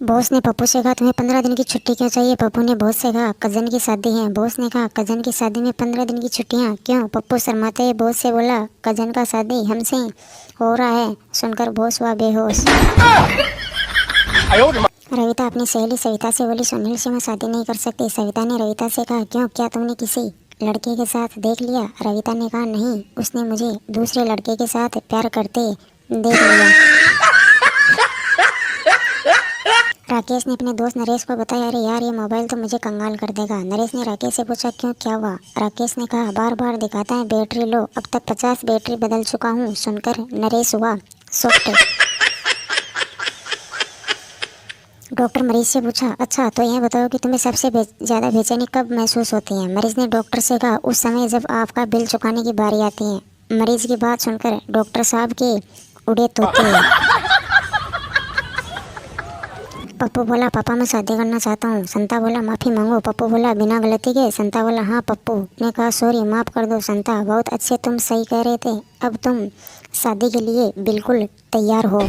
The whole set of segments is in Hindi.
बॉस ने पप्पू से कहा तुम्हें 15 दिन की छुट्टी क्यों चाहिए। पप्पू ने बॉस से कहा कजन की शादी है। बॉस ने कहा कजन की शादी में 15 दिन की छुट्टियां क्यों। पप्पू शर्माते हुए बॉस से बोला कजन का शादी हमसे हो रहा है। सुनकर बॉस हुआ बेहोश। रविता अपनी सहेली सविता से बोली सुनील से मैं शादी नहीं कर सकती। सविता ने रविता से कहा क्यों, क्या तुमने किसी लड़के के साथ देख लिया। रविता ने कहा नहीं, उसने मुझे दूसरे लड़के के साथ प्यार करते देख लिया। राकेश ने अपने दोस्त नरेश को बताया अरे यार ये मोबाइल तो मुझे कंगाल कर देगा। नरेश ने राकेश से पूछा क्यों, क्या हुआ। राकेश ने कहा बार बार दिखाता है बैटरी लो, अब तक 50 बैटरी बदल चुका हूँ। सुनकर नरेश हुआ सॉफ्ट। डॉक्टर मरीज से पूछा अच्छा तो यह बताओ कि तुम्हें सबसे ज़्यादा बेचैनी कब महसूस होती है। मरीज ने डॉक्टर से कहा उस समय जब आपका बिल चुकाने की बारी आती है। मरीज की बात सुनकर डॉक्टर साहब के उड़े तोते। पप्पू बोला पापा मैं शादी करना चाहता हूँ। संता बोला माफ़ी मांगो। पप्पू बोला बिना गलती के। संता बोला हाँ। पप्पू ने कहा सॉरी माफ़ कर दो संता, बहुत अच्छे तुम सही कह रहे थे, अब तुम शादी के लिए बिल्कुल तैयार हो।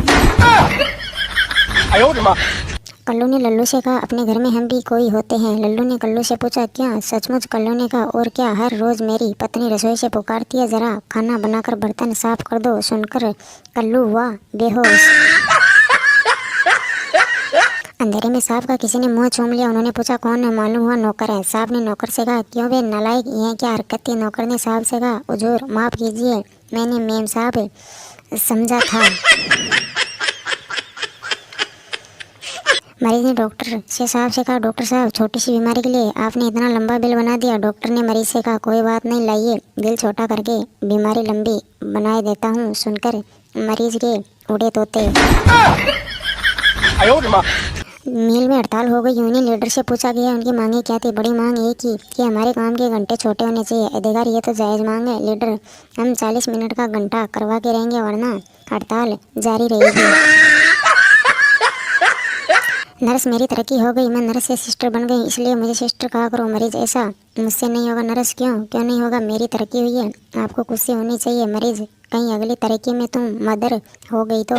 कल्लू ने लल्लू से कहा अपने घर में हम भी कोई होते हैं। लल्लू ने कल्लू से पूछा क्या सचमुच। कल्लू ने कहा और क्या, हर रोज़ मेरी पत्नी रसोई से पुकारती है ज़रा खाना बनाकर बर्तन साफ कर दो। सुनकर कल्लू हुआ बेहोश। अंधेरे में सांप का किसी ने मुंह चूम लिया। उन्होंने पूछा कौन है। मालूम हुआ नौकर है। सांप ने नौकर से कहा क्यों बे नालायक, यह क्या हरकत थी। नौकर ने सांप से कहा हुजूर माफ़ कीजिए, मैंने मेम साहब समझा था। मरीज ने डॉक्टर से साहब से कहा डॉक्टर साहब छोटी सी बीमारी के लिए आपने इतना लंबा बिल बना दिया। डॉक्टर ने मरीज से कहा कोई बात नहीं, लाइए बिल छोटा करके बीमारी लंबी बनाए देता हूँ। सुनकर मरीज के उड़े तोते। मिल में हड़ताल हो गई। यूनियन लीडर से पूछा गया उनकी मांगे क्या थी। बड़ी मांग एक ही कि हमारे काम के घंटे छोटे होने चाहिए। अधिकारी ये तो जायज़ मांग है लीडर, हम 40 मिनट का घंटा करवा के रहेंगे वरना हड़ताल जारी रहेगी। नर्स मेरी तरक्की हो गई, मैं नर्स से सिस्टर बन गई, इसलिए मुझे सिस्टर कहा करो। मरीज ऐसा मुझसे नहीं होगा। नर्स क्यों क्यों नहीं होगा, मेरी तरक्की हुई है, आपको खुशी होनी चाहिए। मरीज कहीं अगली तरक्की में तुम मदर हो गई तो।